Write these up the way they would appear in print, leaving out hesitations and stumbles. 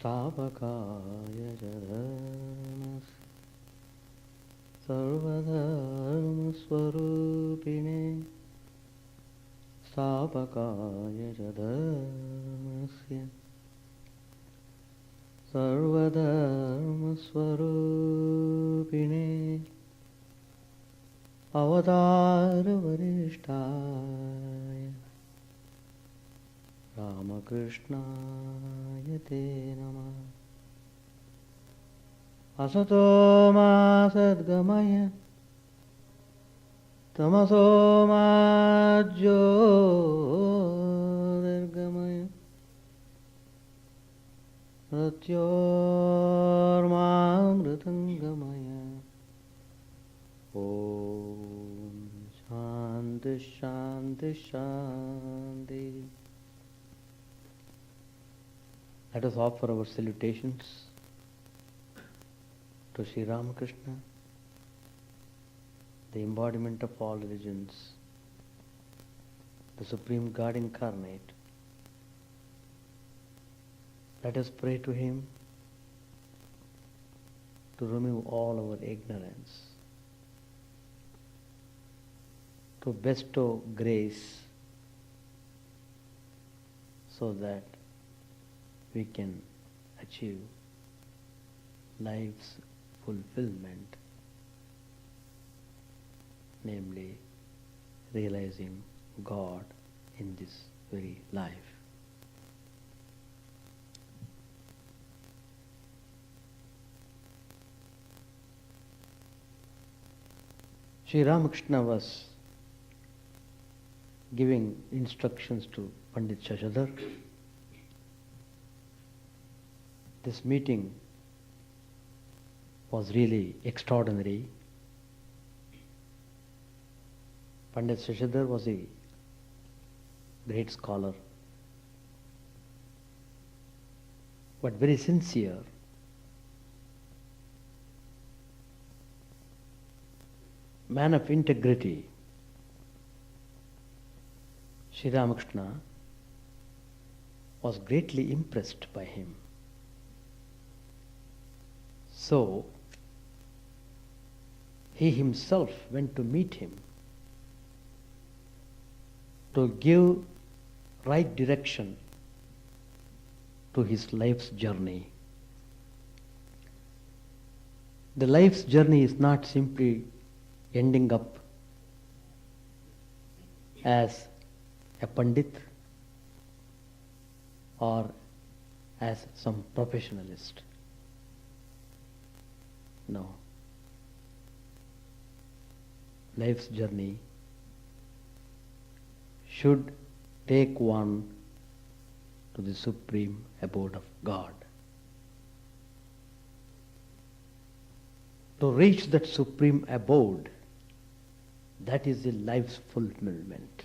स्थापकाय च धर्मस्य सर्वधर्मस्वरूपिणे स्थापकाय च धर्मस्य सर्वधर्मस्वरूपिणे अवतारवरिष्ठाय रामकृष्णाय ते नमः। असतो मा सद्गमय तमसो मा ज्योतिर्गमय मृत्योर्मामृतङ्गमय। ॐ शान्ति शान्ति शान्ति। Let us offer our salutations to Sri Ramakrishna, the embodiment of all religions, the Supreme God incarnate. Let us pray to Him to remove all our ignorance, to bestow grace so that we can achieve life's fulfillment, namely realizing God in this very life. Sri Ramakrishna was giving instructions to Pandit Shashadhar. This meeting was really extraordinary. Pandit Shashadhar was a great scholar, but very sincere. Man of integrity. Sri Ramakrishna was greatly impressed by him. So, he himself went to meet him to give right direction to his life's journey. The life's journey is not simply ending up as a Pandit or as some professionalist. No. Life's journey should take one to the supreme abode of God. To reach that supreme abode, that is the life's fulfillment.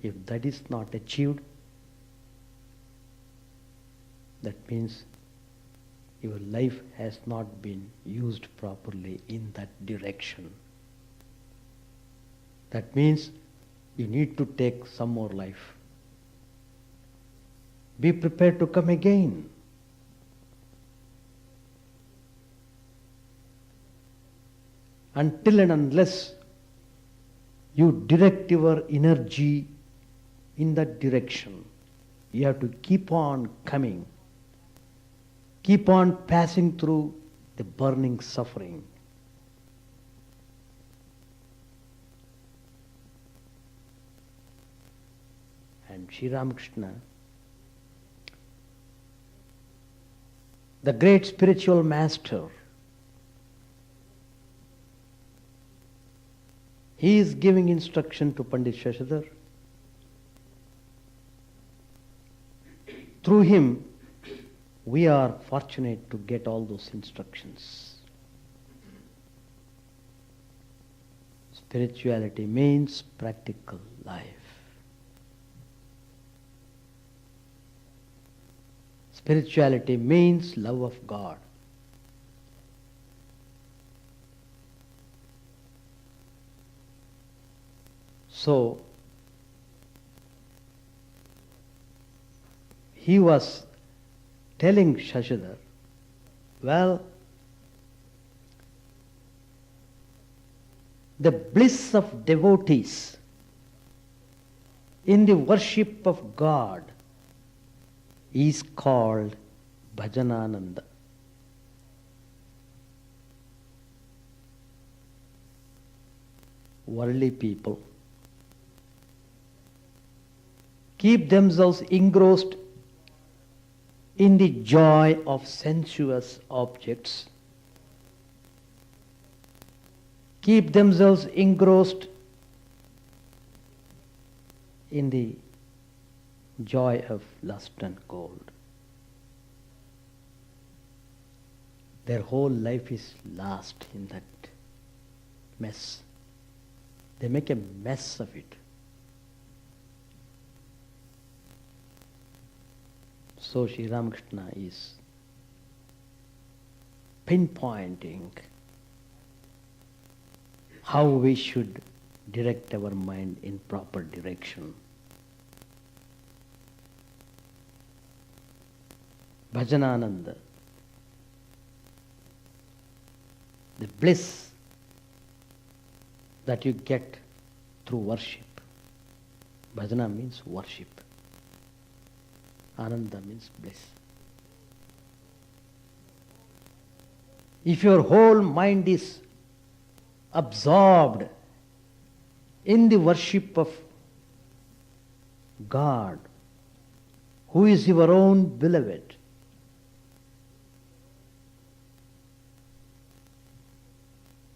If that is not achieved, that means your life has not been used properly in that direction. That means you need to take some more life. Be prepared to come again. Until and unless you direct your energy in that direction, you have to keep on coming. Keep on passing through the burning suffering. And Sri Ramakrishna, the great spiritual master, he is giving instruction to Pandit Shashadhar. Through him, we are fortunate to get all those instructions. Spirituality means practical life. Spirituality means love of God. So, he was telling Shashidhar, well, the bliss of devotees in the worship of God is called Bhajanananda. Worldly people keep themselves engrossed in the joy of sensuous objects, keep themselves engrossed in the joy of lust and gold. Their whole life is lost in that mess. They make a mess of it. So Sri Ramakrishna is pinpointing how we should direct our mind in proper direction. Bhajanananda, the bliss that you get through worship. Bhajana means worship. Ananda means bliss. If your whole mind is absorbed in the worship of God, who is your own beloved,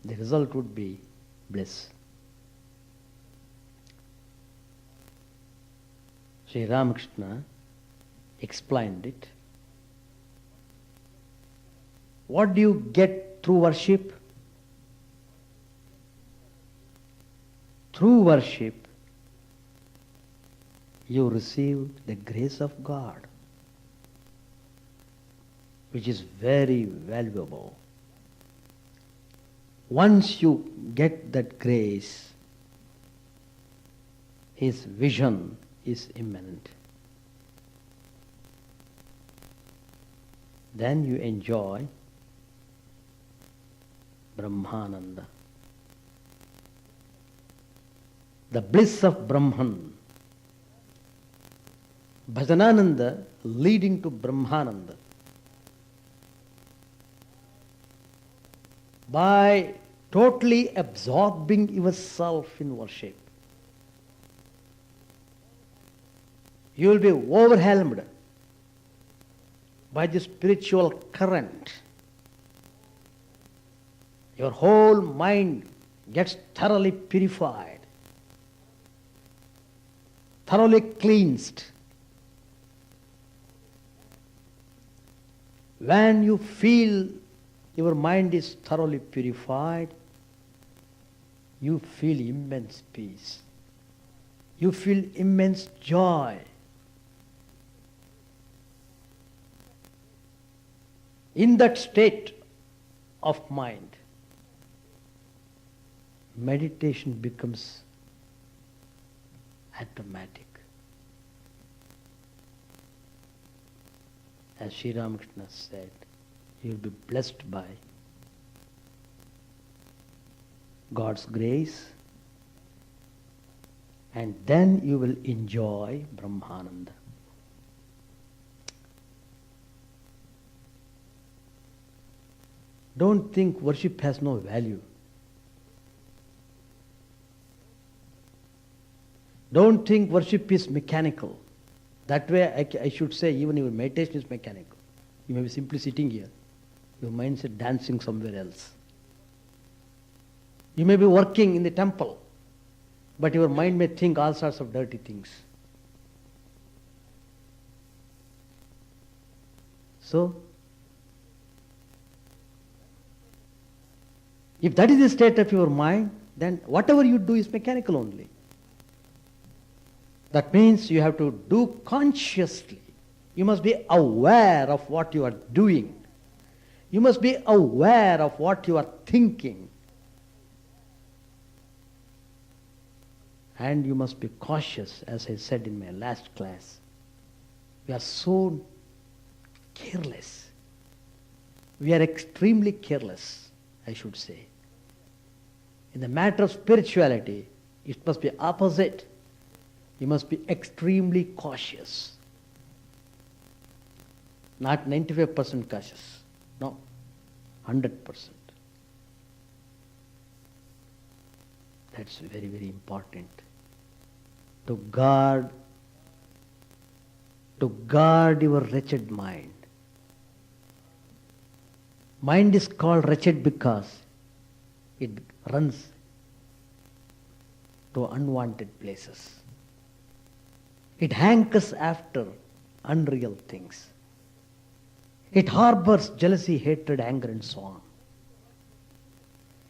the result would be bliss. Sri Ramakrishna explained it. What do you get through worship? Through worship, you receive the grace of God, which is very valuable. Once you get that grace, his vision is immanent. Then you enjoy Brahmananda, the bliss of Brahman. Bhajanananda leading to Brahmananda. By totally absorbing yourself in worship, you will be overwhelmed by the spiritual current. Your whole mind gets thoroughly purified, thoroughly cleansed. When you feel your mind is thoroughly purified, you feel immense peace. You feel immense joy. In that state of mind, meditation becomes automatic. As Sri Ramakrishna said, you will be blessed by God's grace, and then you will enjoy Brahmananda. Don't think worship has no value. Don't think worship is mechanical. That way I should say even your meditation is mechanical. You may be simply sitting here. Your mind is dancing somewhere else. You may be working in the temple, but your mind may think all sorts of dirty things. So, if that is the state of your mind, then whatever you do is mechanical only. That means you have to do consciously. You must be aware of what you are doing. You must be aware of what you are thinking. And you must be cautious, as I said in my last class. We are so careless. We are extremely careless, I should say. In the matter of spirituality, it must be opposite. You must be extremely cautious. Not 95% cautious. No, 100%. That's very, very important. To guard your wretched mind. Mind is called wretched because it runs to unwanted places. It hankers after unreal things. It harbors jealousy, hatred, anger, and so on.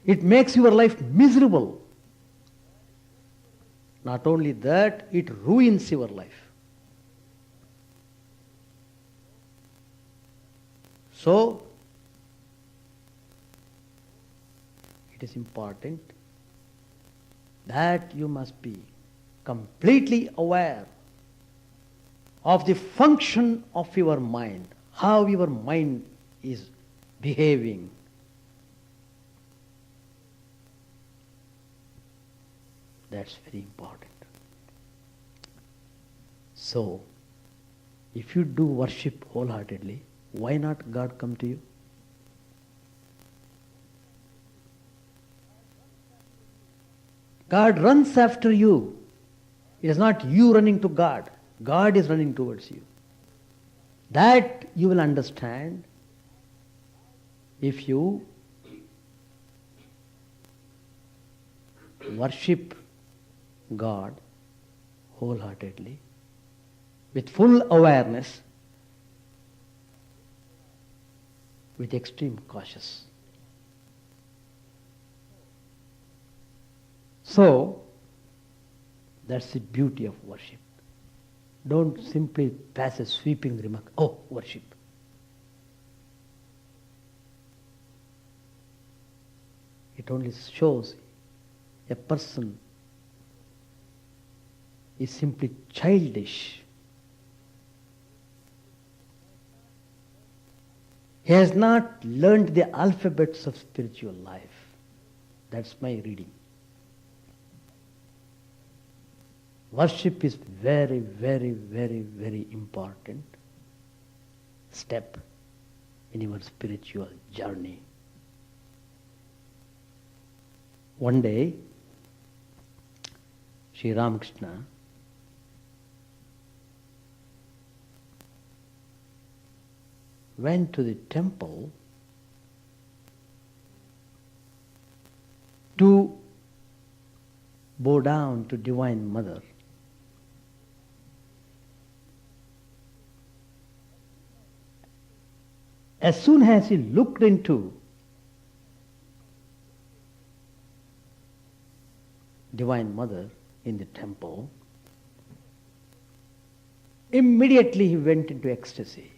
It makes your life miserable. Not only that, it ruins your life. So, it is important that you must be completely aware of the function of your mind, how your mind is behaving. That's very important. So, if you do worship wholeheartedly, why not God come to you? God runs after you. It is not you running to God. God is running towards you. That you will understand if you worship God wholeheartedly, with full awareness, with extreme cautious. So, that's the beauty of worship. Don't simply pass a sweeping remark, oh, worship. It only shows a person is simply childish. He has not learned the alphabets of spiritual life. That's my reading. Worship is very, very, very, very important step in your spiritual journey. One day, Sri Ramakrishna went to the temple to bow down to Divine Mother. As soon as he looked into Divine Mother in the temple, immediately he went into ecstasy.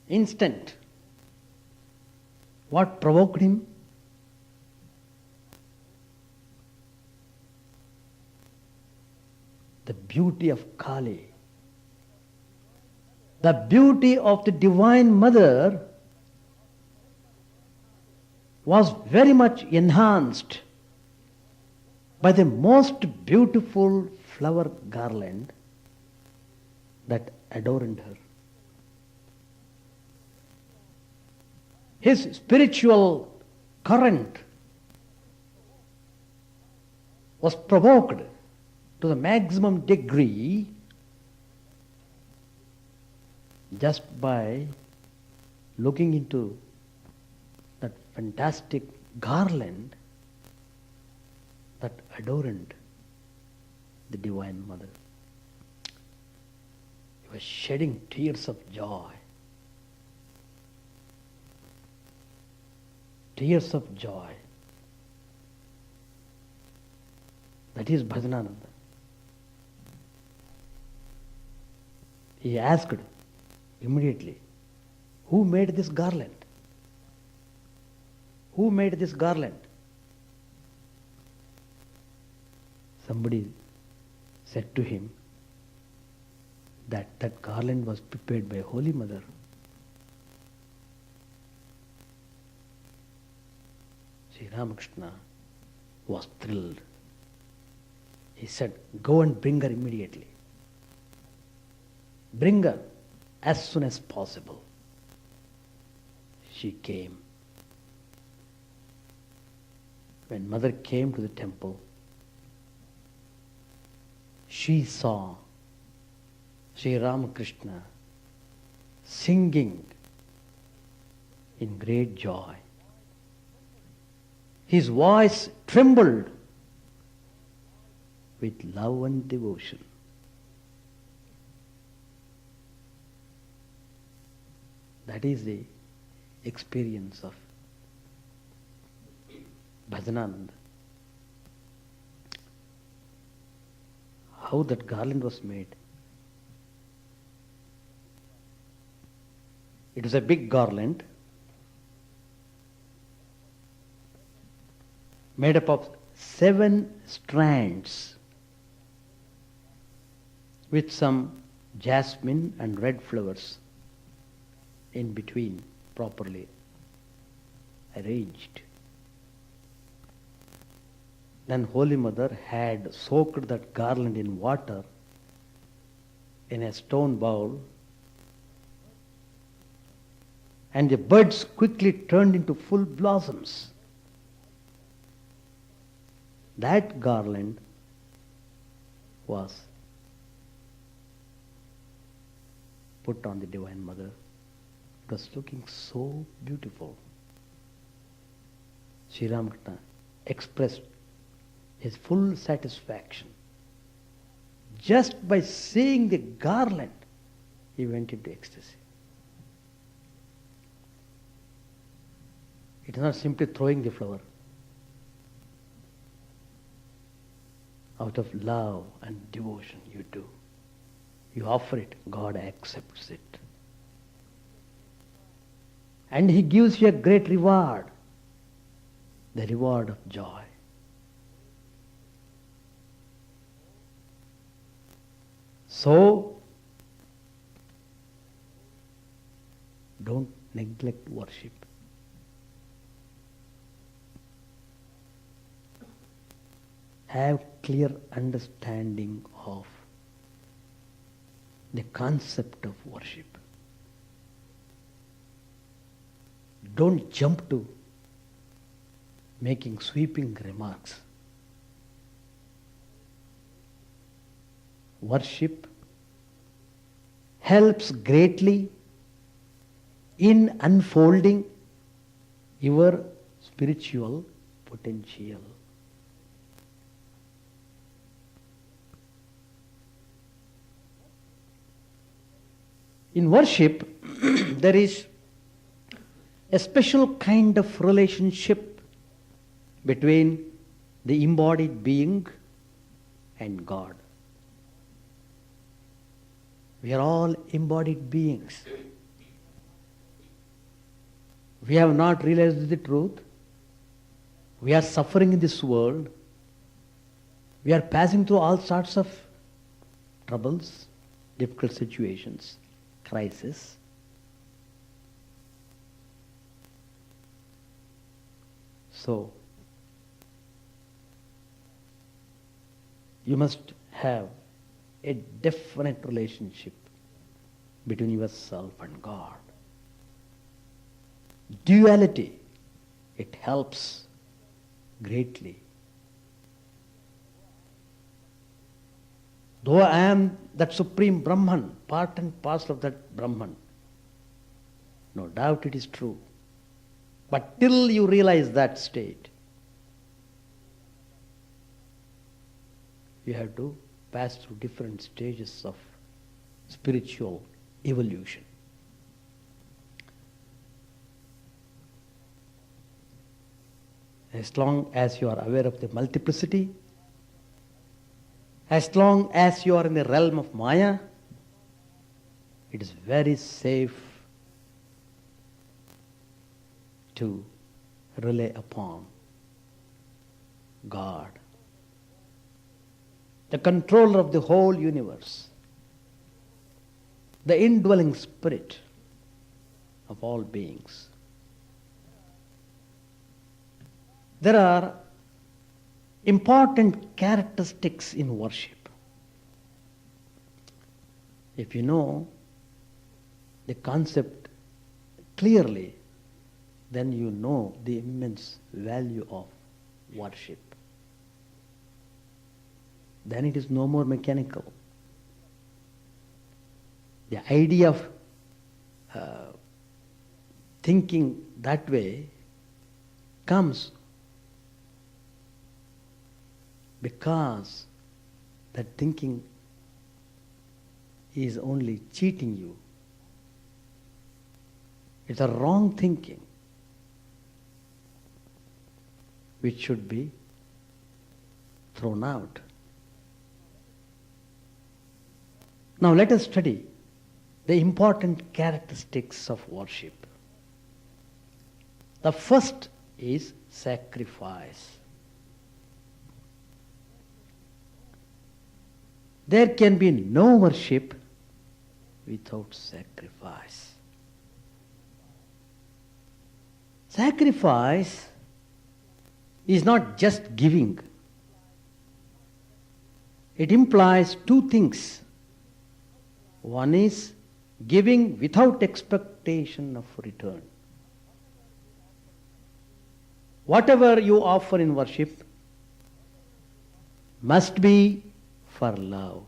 Instant. What provoked him? The beauty of Kali. The beauty of the Divine Mother was very much enhanced by the most beautiful flower garland that adorned her. His spiritual current was provoked to the maximum degree just by looking into that fantastic garland that adorned the Divine Mother. He was shedding tears of joy. Tears of joy. That is Bhajanananda. He asked immediately, who made this garland? Who made this garland? Somebody said to him, that garland was prepared by Holy Mother. Sri Ramakrishna was thrilled. He said, "Go and bring her immediately. Bring her as soon as possible." She came. When Mother came to the temple, she saw Sri Ramakrishna singing in great joy. His voice trembled with love and devotion. That is the experience of Bhajanananda. How that garland was made. It was a big garland made up of 7 strands with some jasmine and red flowers in between, properly arranged. Then Holy Mother had soaked that garland in water in a stone bowl, and the buds quickly turned into full blossoms. That garland was put on the Divine Mother. It was looking so beautiful. Sri Ramakrishna expressed his full satisfaction. Just by seeing the garland, he went into ecstasy. It is not simply throwing the flower. Out of love and devotion you do. You offer it, God accepts it. And He gives you a great reward, the reward of joy. So, don't neglect worship. Have clear understanding of the concept of worship. Don't jump to making sweeping remarks. Worship helps greatly in unfolding your spiritual potential. In worship, there is a special kind of relationship between the embodied being and God. We are all embodied beings. We have not realized the truth. We are suffering in this world. We are passing through all sorts of troubles, difficult situations, crisis. So, you must have a definite relationship between yourself and God. Duality, it helps greatly. Though I am that supreme Brahman, part and parcel of that Brahman, no doubt it is true. But till you realize that state, you have to pass through different stages of spiritual evolution. As long as you are aware of the multiplicity, as long as you are in the realm of Maya, it is very safe to rely upon God, the controller of the whole universe. the indwelling spirit of all beings. There are important characteristics in worship. If you know the concept clearly, then you know the immense value of worship. Then it is no more mechanical. The idea of thinking that way comes because that thinking is only cheating you. It's a wrong thinking which should be thrown out. Now let us study the important characteristics of worship. The first is sacrifice. There can be no worship without sacrifice. Sacrifice is not just giving. It implies two things. One is giving without expectation of return. Whatever you offer in worship must be for love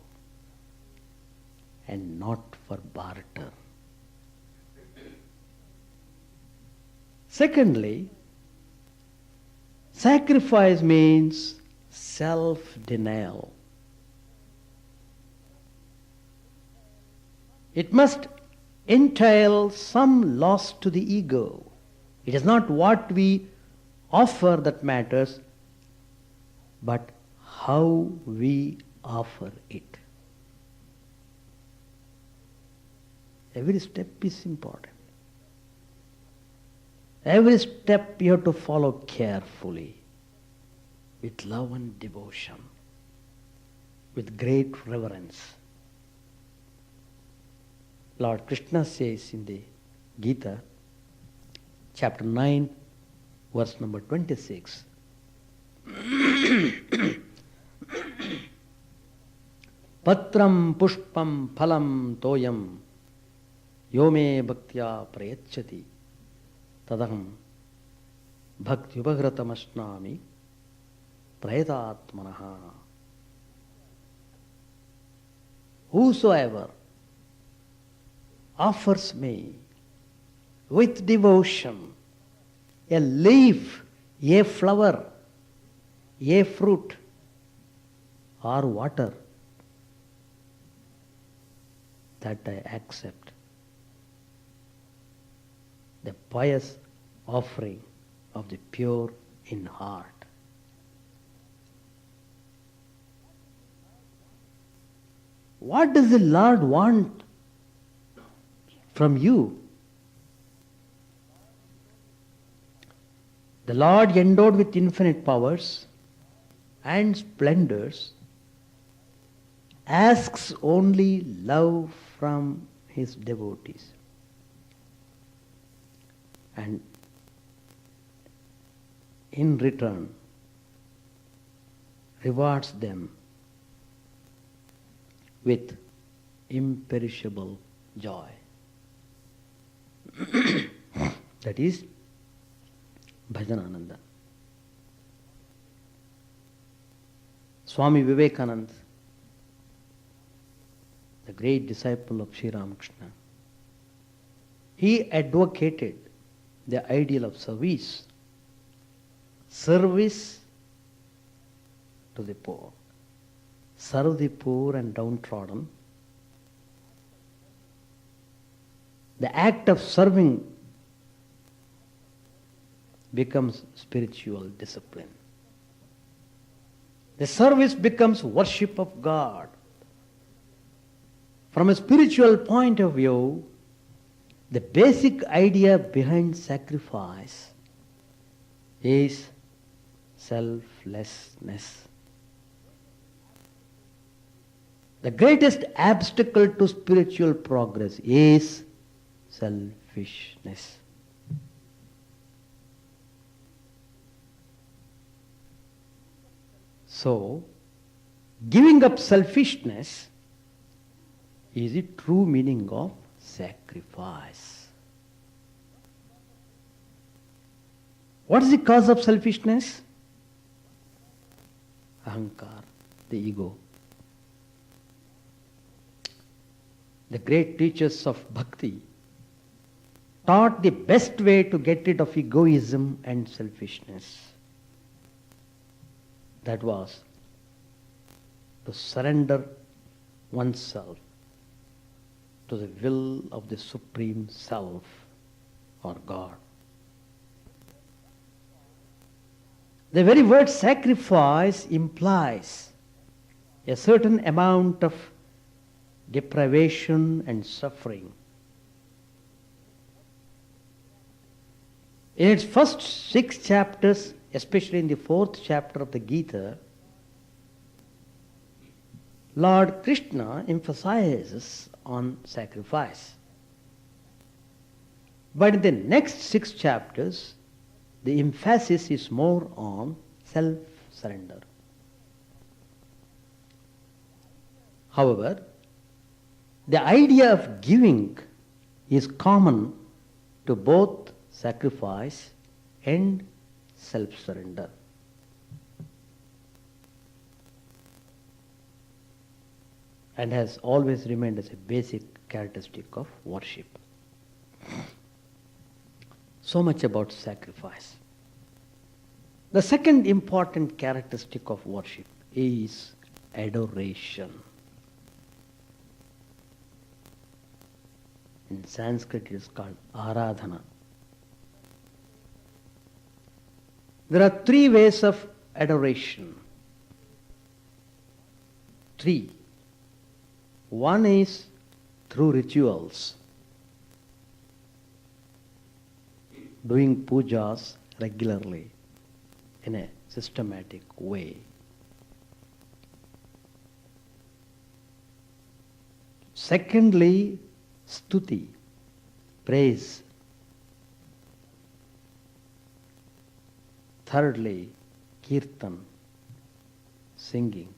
and not for barter. Secondly, sacrifice means self-denial. It must entail some loss to the ego. It is not what we offer that matters, but how we offer it. Every step is important. Every step you have to follow carefully, with love and devotion, with great reverence. Lord Krishna says in the Gita, chapter 9, verse number 26, Patram pushpam phalam toyam yome bhaktya prayachati tadaham bhakti upaghratam asnami prayatatmanaha. Whosoever offers me with devotion a leaf, a flower, a fruit, or water, that I accept. The pious offering of the pure in heart. What does the Lord want from you? The Lord, endowed with infinite powers and splendors, asks only love from his devotees. And in return, rewards them with imperishable joy. That is Bhajanananda. Swami Vivekananda, the great disciple of Sri Ramakrishna, he advocated the ideal of service. Service to the poor. Serve the poor and downtrodden. The act of serving becomes spiritual discipline. The service becomes worship of God. From a spiritual point of view, the basic idea behind sacrifice is selflessness. The greatest obstacle to spiritual progress is selfishness. So, giving up selfishness is the true meaning of sacrifice. What is the cause of selfishness? Ahankar, the ego. The great teachers of bhakti taught the best way to get rid of egoism and selfishness. That was to surrender oneself to the will of the Supreme Self or God. The very word sacrifice implies a certain amount of deprivation and suffering. In its first 6 chapters, especially in the 4th chapter of the Gita, Lord Krishna emphasizes on sacrifice. But in the next 6 chapters, the emphasis is more on self-surrender. However, the idea of giving is common to both sacrifice and self-surrender. And has always remained as a basic characteristic of worship. So much about sacrifice. The second important characteristic of worship is adoration. In Sanskrit it is called aradhana. There are 3 ways of adoration. 3. One is through rituals, doing pujas regularly in a systematic way. Secondly, stuti, praise. Thirdly, kirtan, singing.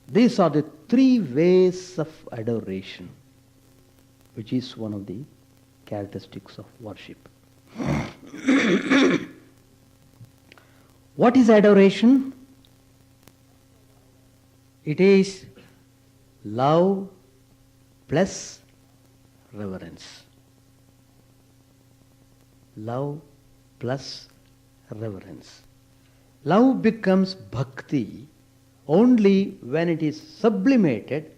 These are the 3 ways of adoration, which is one of the characteristics of worship. What is adoration? It is love plus reverence. Love plus reverence. Love becomes bhakti only when it is sublimated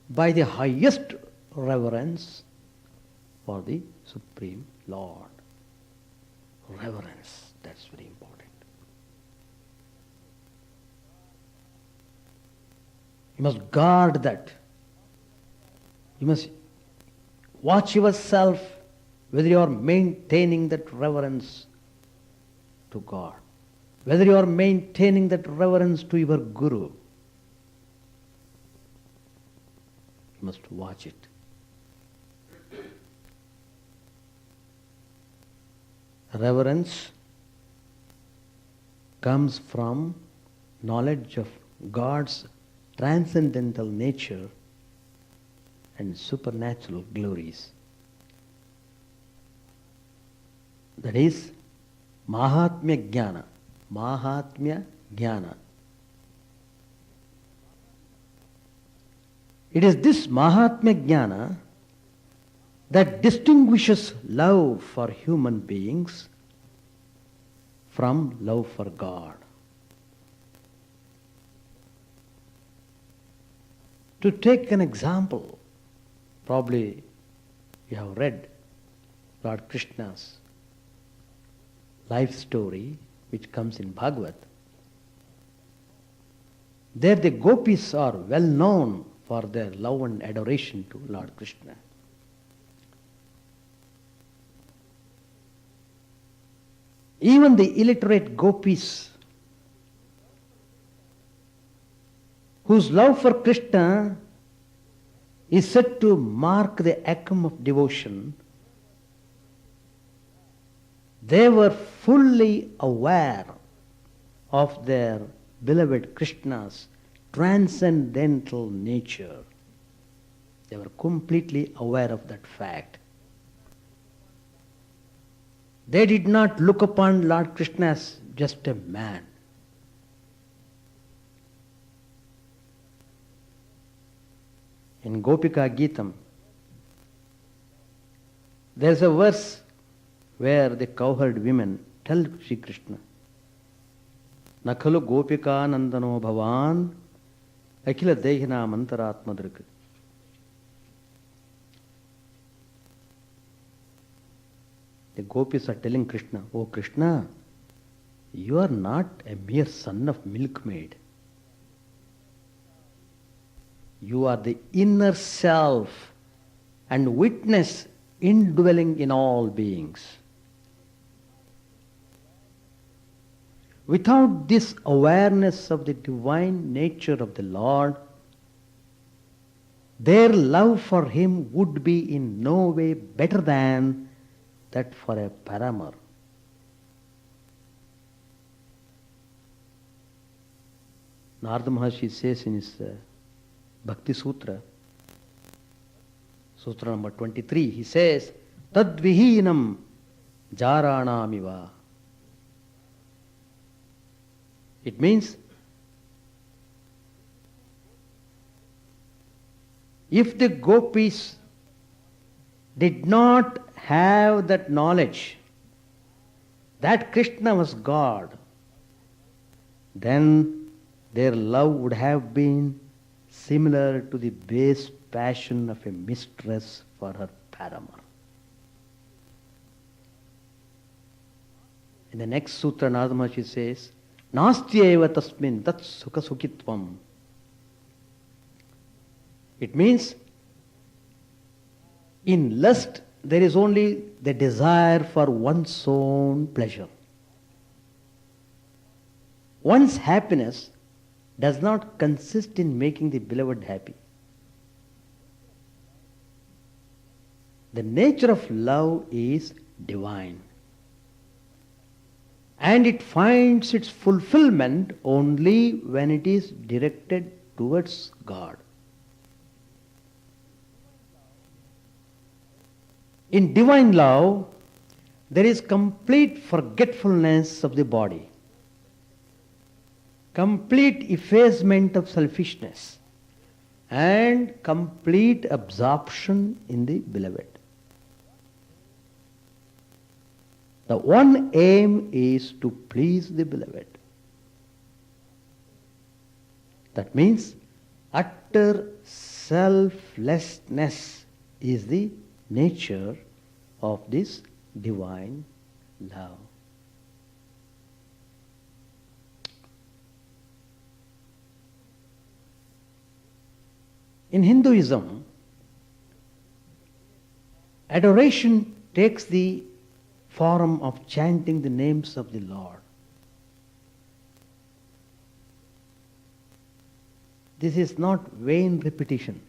by the highest reverence for the Supreme Lord. Reverence, that's very important. You must guard that. You must watch yourself whether you are maintaining that reverence to God, whether you are maintaining that reverence to your Guru. You must watch it. Reverence comes from knowledge of God's transcendental nature and supernatural glories. That is Mahatmya Jnana. Mahatmya Jnana. It is this Mahatmya Jnana that distinguishes love for human beings from love for God. To take an example, probably you have read Lord Krishna's life story, which comes in Bhagavad. There the gopis are well known for their love and adoration to Lord Krishna. Even the illiterate gopis whose love for Krishna is said to mark the acme of devotion, they were fully aware of their beloved Krishna's transcendental nature. They were completely aware of that fact. They did not look upon Lord Krishna as just a man. In Gopika Geetam, there is a verse where the cowherd women tell Sri Krishna, Nakhalu Gopika Nandano Bhavan Akila Dehina Mantaratmadrik. The gopis are telling Krishna, Oh Krishna, you are not a mere son of milkmaid. You are the inner self and witness indwelling in all beings. Without this awareness of the divine nature of the Lord, their love for Him would be in no way better than that for a paramour. Narada Maharshi says in his Bhakti Sutra, Sutra number 23, he says, Tadvihinam jaranamiva. It means, if the gopis did not have that knowledge that Krishna was God, then their love would have been similar to the base passion of a mistress for her paramour. In the next sutra, Narada Maharshi says, Nastyeva tasmin tat sukha sukhitvam. It means, in lust, there is only the desire for one's own pleasure. One's happiness does not consist in making the beloved happy. The nature of love is divine, and it finds its fulfillment only when it is directed towards God. In divine love, there is complete forgetfulness of the body, complete effacement of selfishness, and complete absorption in the beloved. The one aim is to please the beloved. That means utter selflessness is the nature of this divine love. In Hinduism, adoration takes the form of chanting the names of the Lord. This is not vain repetition.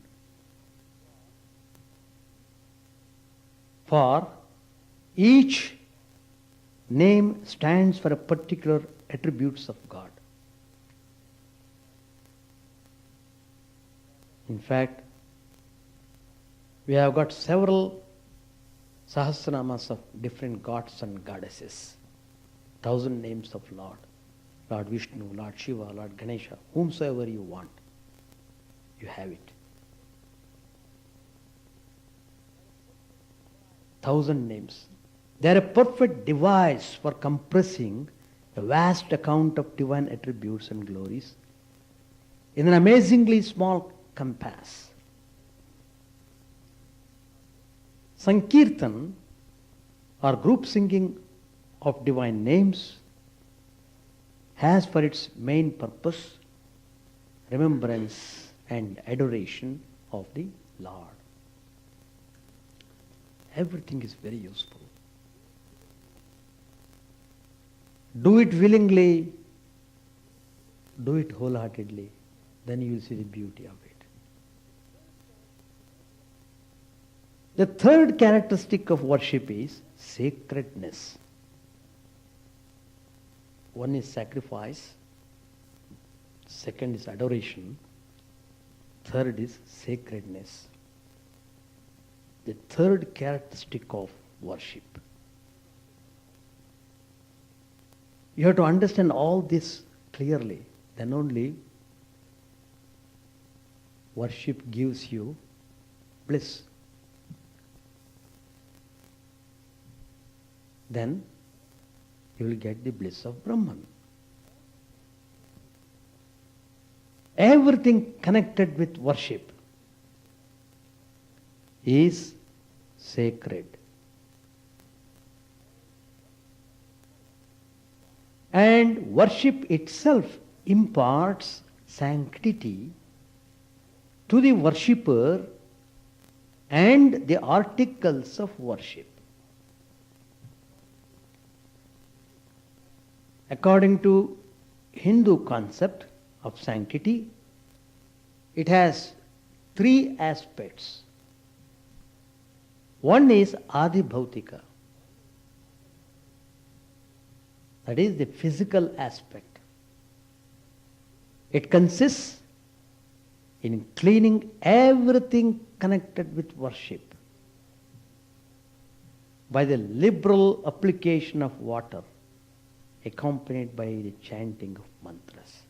For each name stands for a particular attributes of God. In fact, we have got several Sahasranamas of different gods and goddesses, 1,000 names of Lord, Lord Vishnu, Lord Shiva, Lord Ganesha, whomsoever you want, you have it. 1,000 names. They are a perfect device for compressing a vast account of divine attributes and glories in an amazingly small compass. Sankirtan, or group singing of divine names, has for its main purpose remembrance and adoration of the Lord. Everything is very useful. Do it willingly, do it wholeheartedly. then you will see the beauty of it. The third characteristic of worship is sacredness. One is sacrifice, second is adoration, third is sacredness. The third characteristic of worship. You have to understand all this clearly, then only worship gives you bliss. Then you will get the bliss of Brahman. Everything connected with worship is sacred. And worship itself imparts sanctity to the worshipper and the articles of worship. According to Hindu concept of sanctity, it has three aspects. One is Adi Bhautika. That is the physical aspect. It consists in cleaning everything connected with worship by the liberal application of water, accompanied by the chanting of mantras.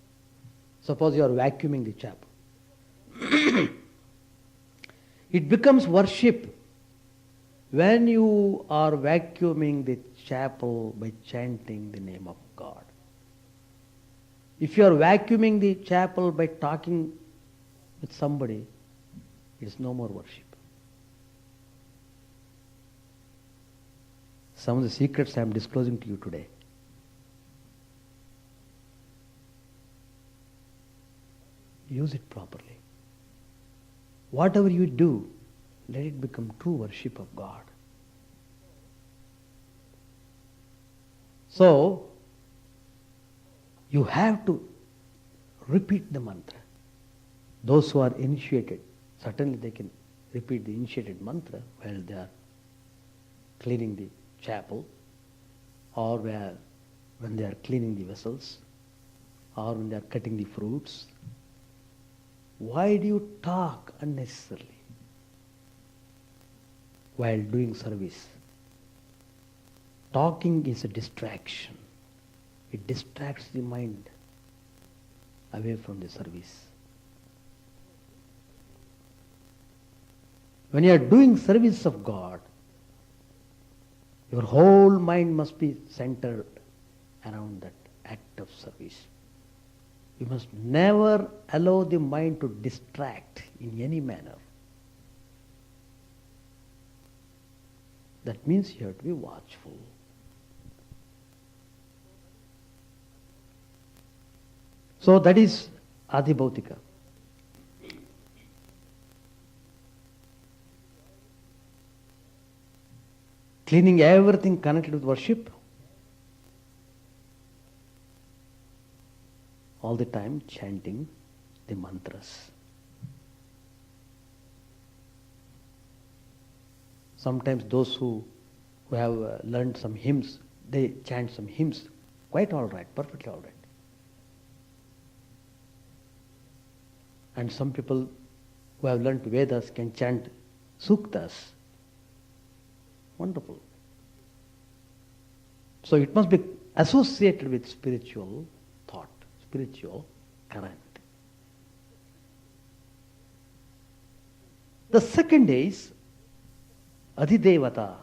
Suppose you are vacuuming the chapel. It becomes worship when you are vacuuming the chapel by chanting the name of God. If you are vacuuming the chapel by talking with somebody, it is no more worship. Some of the secrets I am disclosing to you today. Use it properly. Whatever you do, let it become true worship of God. So, you have to repeat the mantra. Those who are initiated, certainly they can repeat the initiated mantra while they are cleaning the chapel, or when they are cleaning the vessels, or when they are cutting the fruits. Why do you talk unnecessarily while doing service? Talking is a distraction. It distracts the mind away from the service. When you are doing service of God, your whole mind must be centered around that act of service. You must never allow the mind to distract in any manner. That means you have to be watchful. So that is Adi Bhautika. Cleaning everything connected with worship, all the time chanting the mantras. Sometimes those who have learned some hymns, they chant some hymns, quite all right, perfectly all right. And some people who have learned Vedas can chant suktas. Wonderful. So it must be associated with spiritual thought, spiritual current. The second is Adhidevata.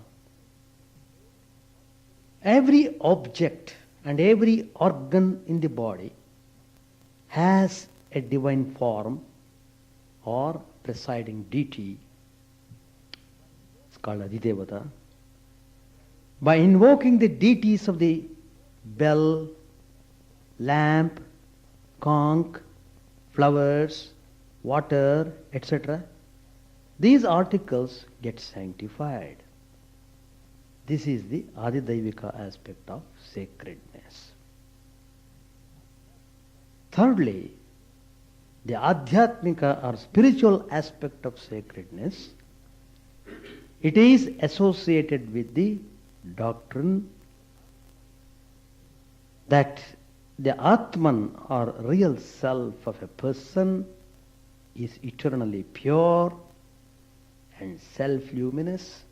Every object and every organ in the body has a divine form or presiding deity. It's called Adhidevata. By invoking the deities of the bell, lamp, conch, flowers, water, etc., these articles get sanctified. This is the Adidaivika aspect of sacredness. Thirdly, the adhyatmika or spiritual aspect of sacredness, it is associated with the doctrine that the Atman or real self of a person is eternally pure and self-luminous,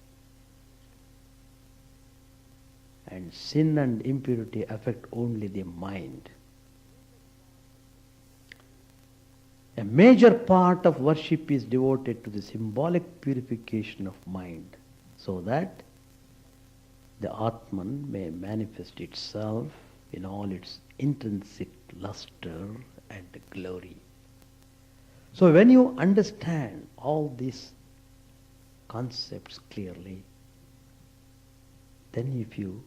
and sin and impurity affect only the mind. A major part of worship is devoted to the symbolic purification of mind, so that the Atman may manifest itself in all its intrinsic luster and glory. So when you understand all these concepts clearly, then if you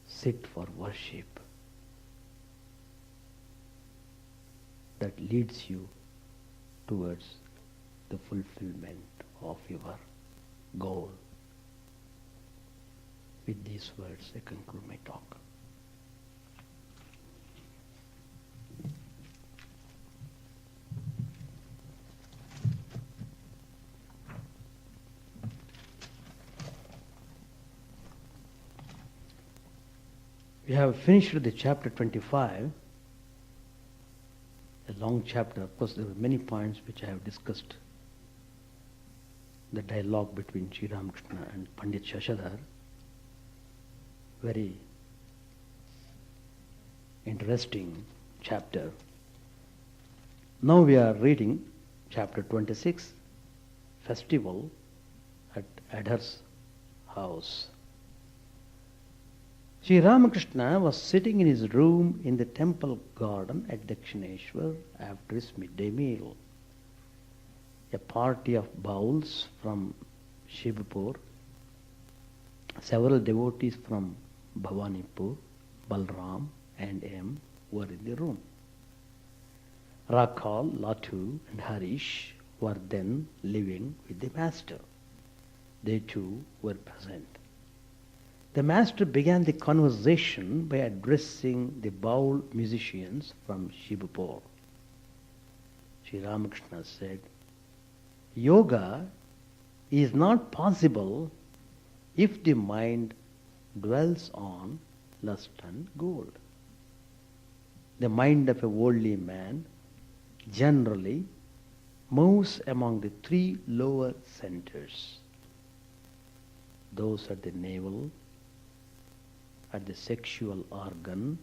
sit for worship, that leads you towards the fulfillment of your goal. With these words, I conclude my talk. We have finished the chapter 25, a long chapter. Of course, there were many points which I have discussed. The dialogue between Sri Ramakrishna and Pandit Shashadhar, very interesting chapter. Now we are reading chapter 26, Festival at Adhar's house. Sri Ramakrishna was sitting in his room in the temple garden at Dakshineshwar after his midday meal. A party of bowls from Shivapur, several devotees from Bhavanipur, Balram and M were in the room. Rakhal, Latu and Harish were then living with the master. They too were present. The master began the conversation by addressing the bowl musicians from Shivapur. Sri Ramakrishna said, "Yoga is not possible if the mind dwells on lust and gold. The mind of a worldly man generally moves among the three lower centers. Those at the navel, at the sexual organ,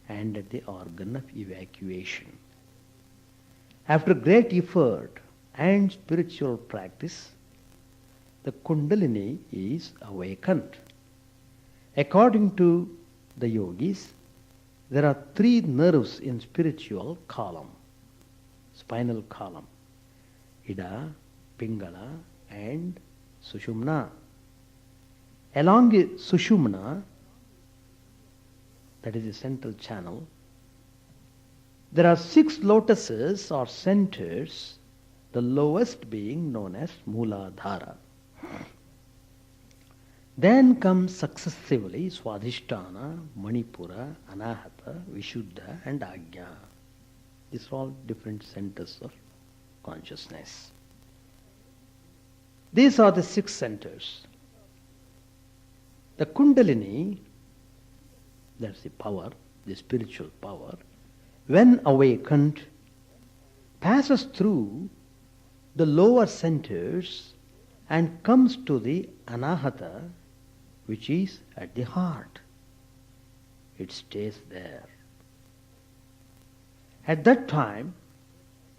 and at the organ of evacuation. After great effort and spiritual practice, the Kundalini is awakened. According to the yogis, there are three nerves in spiritual column, spinal column, Ida, Pingala and Sushumna. Along Sushumna, that is the central channel, there are 6 lotuses or centers, the lowest being known as Mooladhara. Then comes successively Swadhisthana, Manipura, Anahata, Vishuddha and Agya. These are all different centers of consciousness. These are the 6 centers. The Kundalini, that's the power, the spiritual power, when awakened, passes through the lower centers and comes to the Anahata, which is at the heart. It stays there. At that time,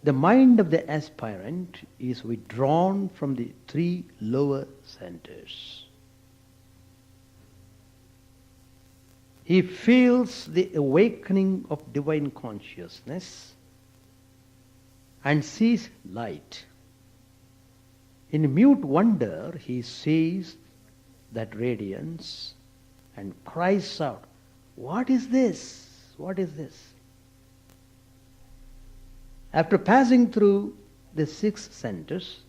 the mind of the aspirant is withdrawn from the 3 lower centers. He feels the awakening of divine consciousness and sees light. In mute wonder, he sees that radiance and cries out, "What is this? What is this?" After passing through the 6 centers,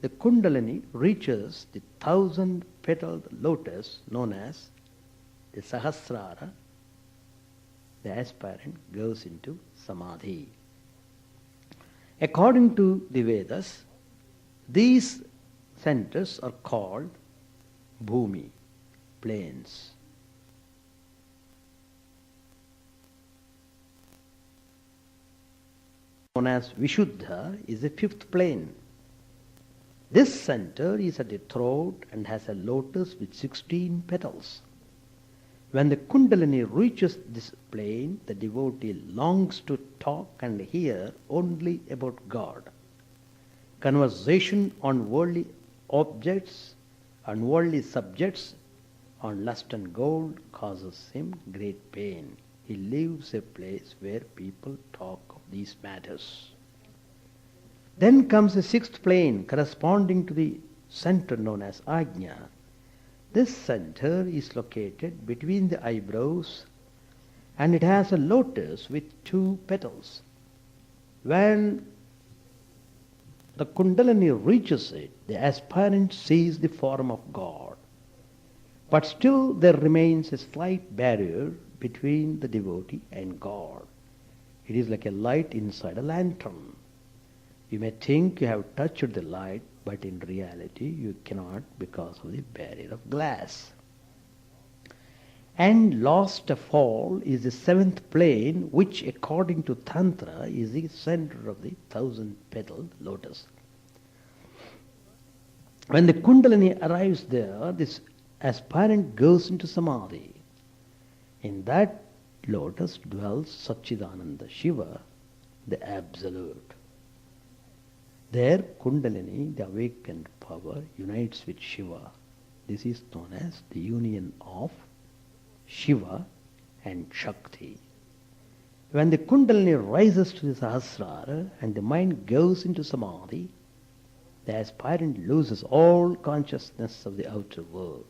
the Kundalini reaches the 1,000-petaled lotus known as the Sahasrara, the aspirant goes into samadhi. According to the Vedas, these centers are called bhumi, plains. Known as Vishuddha is the fifth plane. This center is at the throat and has a lotus with 16 petals. When the Kundalini reaches this plane, the devotee longs to talk and hear only about God. Conversation on worldly objects, on worldly subjects, on lust and gold causes him great pain. He leaves a place where people talk of these matters. Then comes the sixth plane corresponding to the center known as Ajna. This center is located between the eyebrows and it has a lotus with 2 petals. When the Kundalini reaches it, the aspirant sees the form of God. But still there remains a slight barrier between the devotee and God. It is like a light inside a lantern. You may think you have touched the light, but in reality you cannot because of the barrier of glass. And last of all is the 7th plane, which according to Tantra is the center of the 1,000-petal lotus. When the Kundalini arrives there, this aspirant goes into samadhi. In that lotus dwells Satchidananda Shiva, the Absolute. There Kundalini, the awakened power, unites with Shiva. This is known as the union of Shiva and Shakti. When the Kundalini rises to the Sahasrara and the mind goes into samadhi, the aspirant loses all consciousness of the outer world.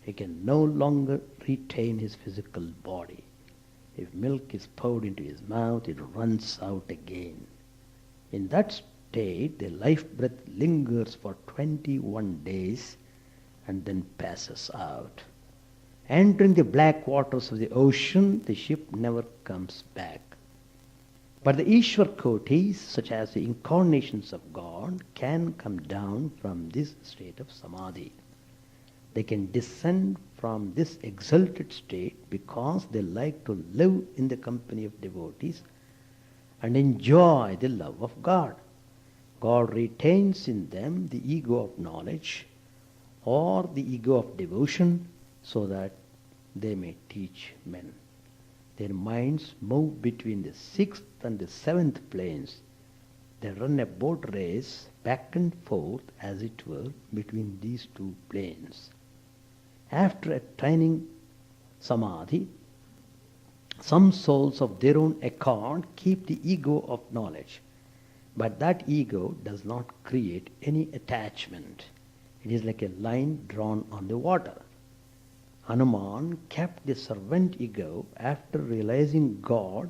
He can no longer retain his physical body. If milk is poured into his mouth, it runs out again. In that state, the life breath lingers for 21 days and then passes out. Entering the black waters of the ocean, the ship never comes back. But the Ishwar Kotis, such as the incarnations of God, can come down from this state of samadhi. They can descend from this exalted state because they like to live in the company of devotees and enjoy the love of God. God retains in them the ego of knowledge or the ego of devotion so that they may teach men. Their minds move between the 6th and the 7th planes. They run a boat race back and forth, as it were, between these 2 planes. After attaining samadhi, some souls of their own accord keep the ego of knowledge. But that ego does not create any attachment. It is like a line drawn on the water. Hanuman kept the servant ego after realizing God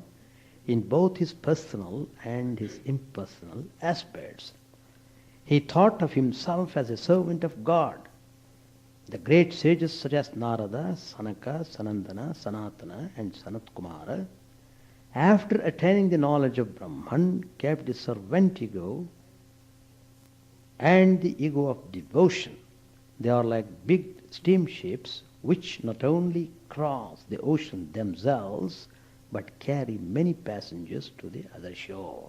in both his personal and his impersonal aspects. He thought of himself as a servant of God. The great sages such as Narada, Sanaka, Sanandana, Sanatana and Sanat Kumara, after attaining the knowledge of Brahman, kept the servant ego and the ego of devotion. They are like big steamships which not only cross the ocean themselves but carry many passengers to the other shore.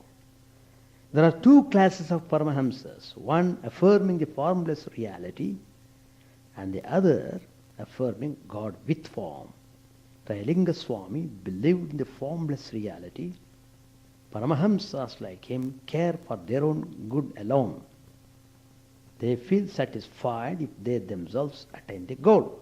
There are 2 classes of Paramahamsas, one affirming the formless reality and the other affirming God with form. Trailinga Swami believed in the formless reality. Paramahamsas like him care for their own good alone. They feel satisfied if they themselves attain the goal.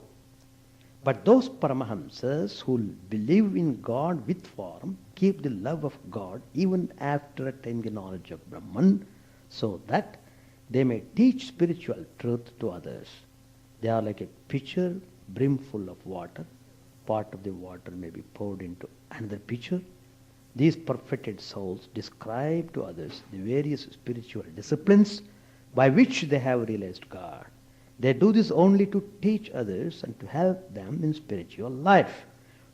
But those Paramahamsas who believe in God with form keep the love of God even after attaining the knowledge of Brahman so that they may teach spiritual truth to others. They are like a pitcher brimful of water. Part of the water may be poured into another pitcher. These perfected souls describe to others the various spiritual disciplines by which they have realized God. They do this only to teach others and to help them in spiritual life.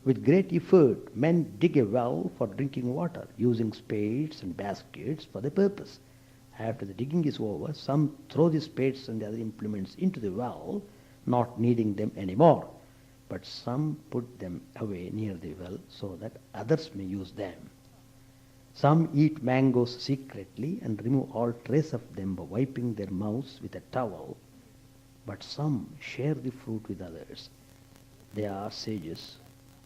With great effort, men dig a well for drinking water, using spades and baskets for the purpose. After the digging is over, some throw the spades and the other implements into the well, not needing them anymore. But some put them away near the well so that others may use them. Some eat mangoes secretly and remove all trace of them by wiping their mouths with a towel. But some share the fruit with others. They are sages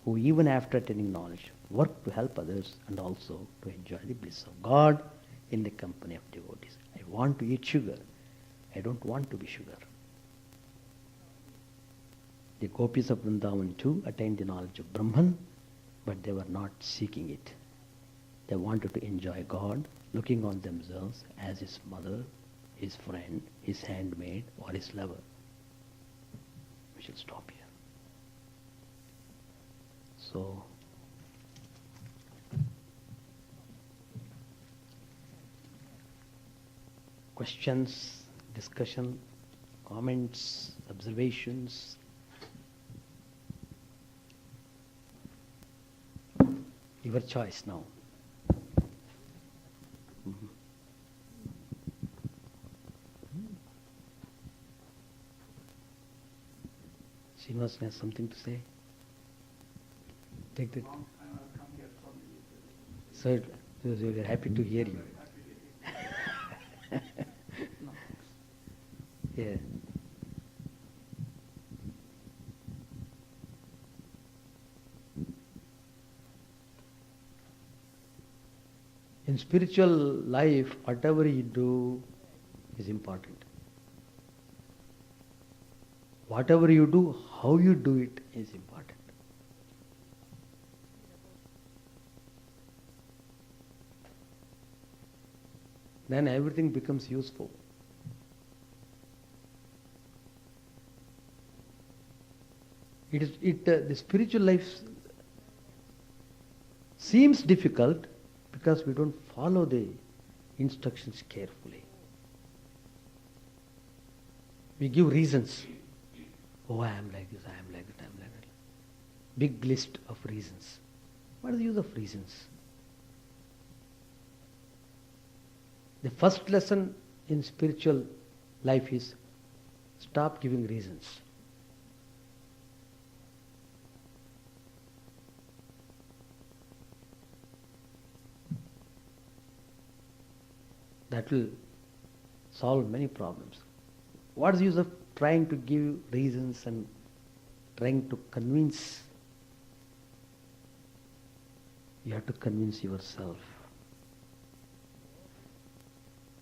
who, even after attaining knowledge, work to help others and also to enjoy the bliss of God in the company of devotees. I want to eat sugar. I don't want to be sugar. The gopis of Vrindavan too attained the knowledge of Brahman, but they were not seeking it. They wanted to enjoy God, looking on themselves as his mother, his friend, his handmaid, or his lover. We shall stop here. So, questions, discussion, comments, observations. Your choice now. Srinivas has something to say. Take that. So we are happy to hear you. Yeah. In spiritual life, whatever you do is important. Whatever you do, how you do it is important. Then everything becomes useful. The spiritual life seems difficult because we don't follow the instructions carefully. We give reasons. Oh, I am like this, I am like that, I am like that. Big list of reasons. What is the use of reasons? The first lesson in spiritual life is stop giving reasons. That will solve many problems. What is the use of trying to give reasons and trying to convince? You have to convince yourself.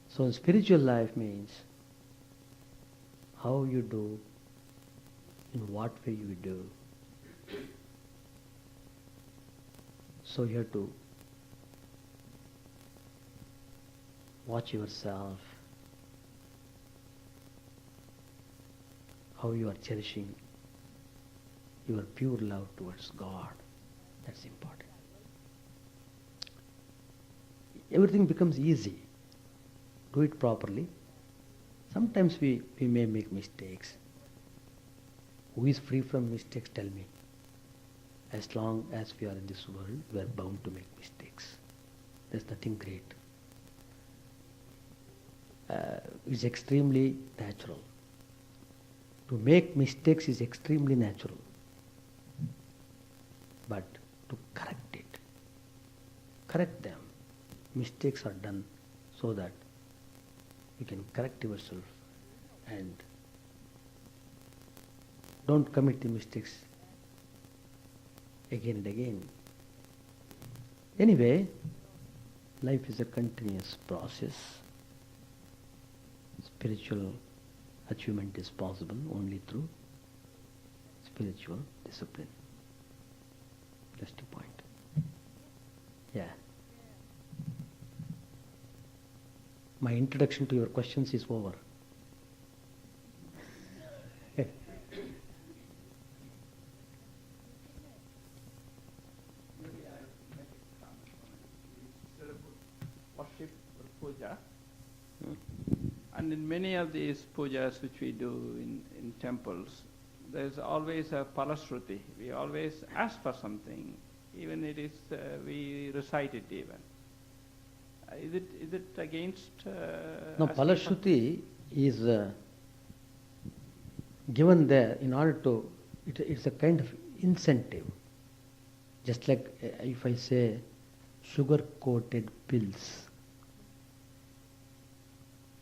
So spiritual life means how you do, in what way you do. So you have to watch yourself, how you are cherishing your pure love towards God. That's important. Everything becomes easy. Do it properly. Sometimes we may make mistakes. Who is free from mistakes? Tell me. As long as we are in this world, we are bound to make mistakes. There's nothing great. It's extremely natural. To make mistakes is extremely natural. But to correct them. Mistakes are done so that you can correct yourself and don't commit the mistakes again and again. Anyway, life is a continuous process. Spiritual achievement is possible only through spiritual discipline. Just a point. Yeah. My introduction to your questions is over. Worship or puja. And in many of these pujas which we do in temples, there's always a palashruti. We always ask for something, even it is we recite it even. Is it against? No, palashruti is given there in order to. It's a kind of incentive. Just like if I say sugar-coated pills.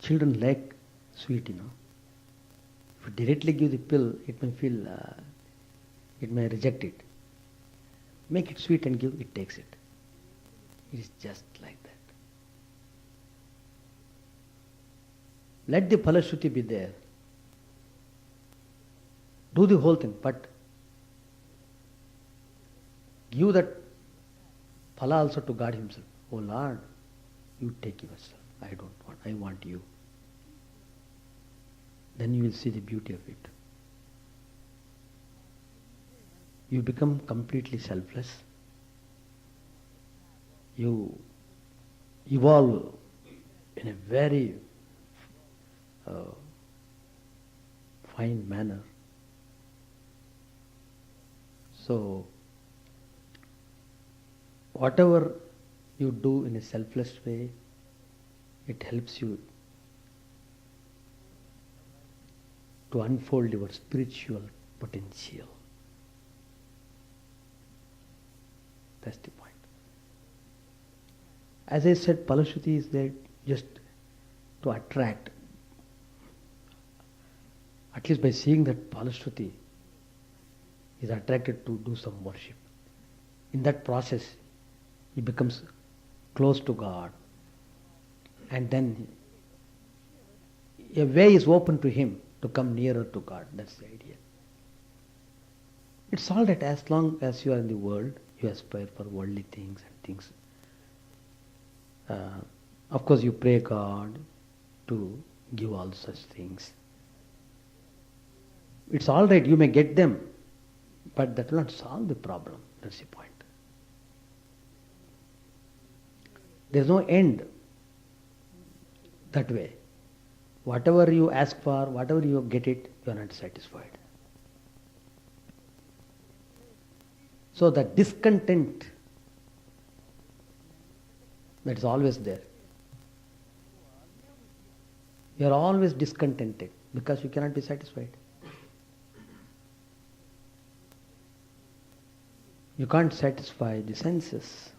Children like sweet, If you directly give the pill, it may feel, it may reject it. Make it sweet and give, it takes it. It is just like that. Let the palashruti be there. Do the whole thing, but give that phala also to God Himself. Oh Lord, you take yourself. I don't want, I want you. Then you will see the beauty of it. You become completely selfless. You evolve in a very fine manner. So, whatever you do in a selfless way, it helps you to unfold your spiritual potential. That's the point. As I said, palashruti is there just to attract. At least by seeing that palashruti is attracted to do some worship. In that process, he becomes close to God. And then a way is open to him to come nearer to God. That's the idea. It's all that as long as you are in the world, you aspire for worldly things and things. Of course, you pray God to give all such things. It's all right, you may get them, but that will not solve the problem. That's the point. There's no end that way. Whatever you ask for, whatever you get it, you are not satisfied. So the discontent that is always there. You are always discontented because you cannot be satisfied. You can't satisfy the senses.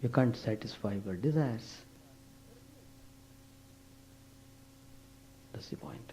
You can't satisfy your desires. That's the point.